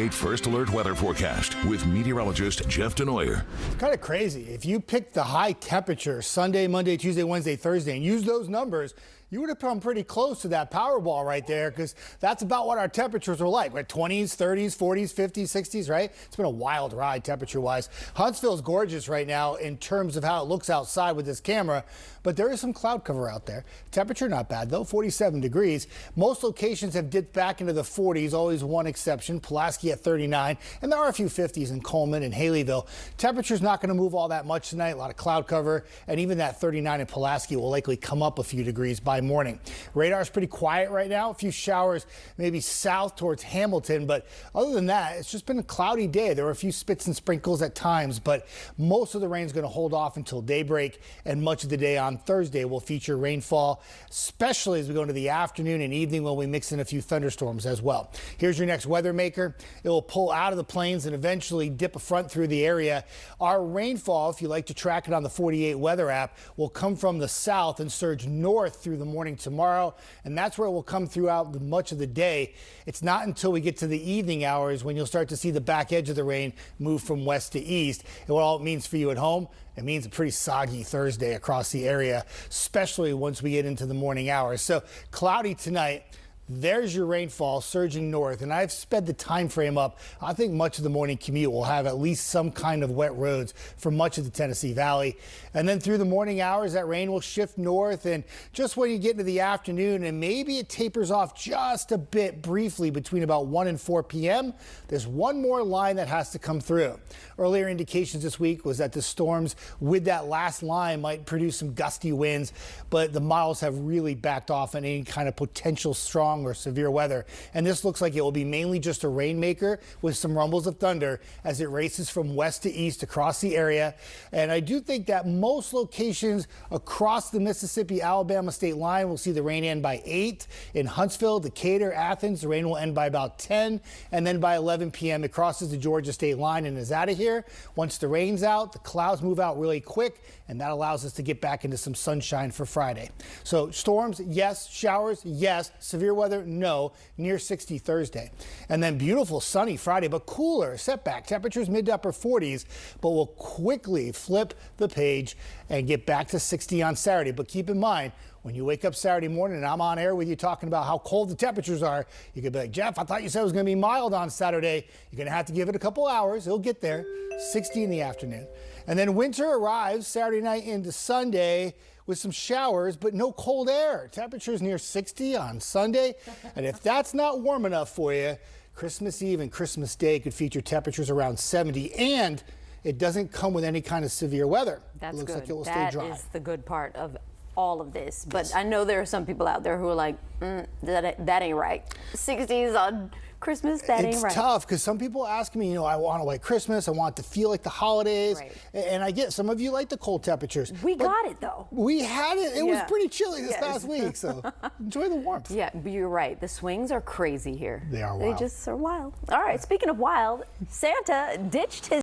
First Alert weather forecast with meteorologist Jeff Desnoyers. It's kind of crazy. If you pick the high temperature Sunday, Monday, Tuesday, Wednesday, Thursday and use those numbers, you would have come pretty close to that Powerball right there, because that's about what our temperatures were like. We're 20s, 30s, 40s, 50s, 60s, right? It's been a wild ride temperature-wise. Huntsville's gorgeous right now in terms of how it looks outside with this camera, but there is some cloud cover out there. Temperature not bad, though, 47 degrees. Most locations have dipped back into the 40s, always one exception, Pulaski at 39, and there are a few 50s in Coleman and Haleyville. Temperature's not going to move all that much tonight, a lot of cloud cover, and even that 39 in Pulaski will likely come up a few degrees by morning. Radar's pretty quiet right now. A few showers maybe south towards Hamilton, but other than that, it's just been a cloudy day. There were a few spits and sprinkles at times, but most of the rain is going to hold off until daybreak, and much of the day on Thursday will feature rainfall, especially as we go into the afternoon and evening when we mix in a few thunderstorms as well. Here's your next weather maker. It will pull out of the plains and eventually dip a front through the area. Our rainfall, if you like to track it on the 48 weather app, will come from the south and surge north through the morning tomorrow, and that's where it will come throughout much of the day. It's not until we get to the evening hours when you'll start to see the back edge of the rain move from west to east. And what all it means for you at home, it means a pretty soggy Thursday across the area, especially once we get into the morning hours. So cloudy tonight. There's your rainfall surging north, and I've sped the time frame up. I think much of the morning commute will have at least some kind of wet roads for much of the Tennessee Valley. And then through the morning hours, that rain will shift north, and just when you get into the afternoon, and maybe it tapers off just a bit briefly between about 1 and 4 p.m., there's one more line that has to come through. Earlier indications this week was that the storms with that last line might produce some gusty winds, but the models have really backed off on any kind of potential strong or severe weather, and this looks like it will be mainly just a rainmaker with some rumbles of thunder as it races from west to east across the area. And I do think that most locations across the Mississippi-Alabama state line will see the rain end by 8. In Huntsville, Decatur, Athens, the rain will end by about 10, and then by 11 p.m. it crosses the Georgia state line and is out of here. Once the rain's out, the clouds move out really quick, and that allows us to get back into some sunshine for Friday. So storms, yes. Showers, yes. Severe weather, no. Near 60 Thursday. And then beautiful sunny Friday, but cooler setback. Temperatures mid to upper 40s, but we'll quickly flip the page and get back to 60 on Saturday. But keep in mind, when you wake up Saturday morning and I'm on air with you talking about how cold the temperatures are, you could be like, Jeff, I thought you said it was going to be mild on Saturday. You're going to have to give it a couple hours. It'll get there. 60 in the afternoon. And then winter arrives Saturday night into Sunday with some showers, but no cold air. Temperatures near 60 on Sunday. And if that's not warm enough for you, Christmas Eve and Christmas Day could feature temperatures around 70, and it doesn't come with any kind of severe weather. That's it looks good. like it will stay dry. That is the good part of all of this. But yes. I know there are some people out there who are like, that ain't right. 60s on Christmas, that ain't right. It's tough because some people ask me, I want a white Christmas. I want it to feel like the holidays. Right. And I get some of you like the cold temperatures. We got it, though. We had it. It was pretty chilly this past week, so enjoy the warmth. Yeah, but you're right. The swings are crazy here. They are wild. They just are wild. All right, speaking of wild, Santa ditched his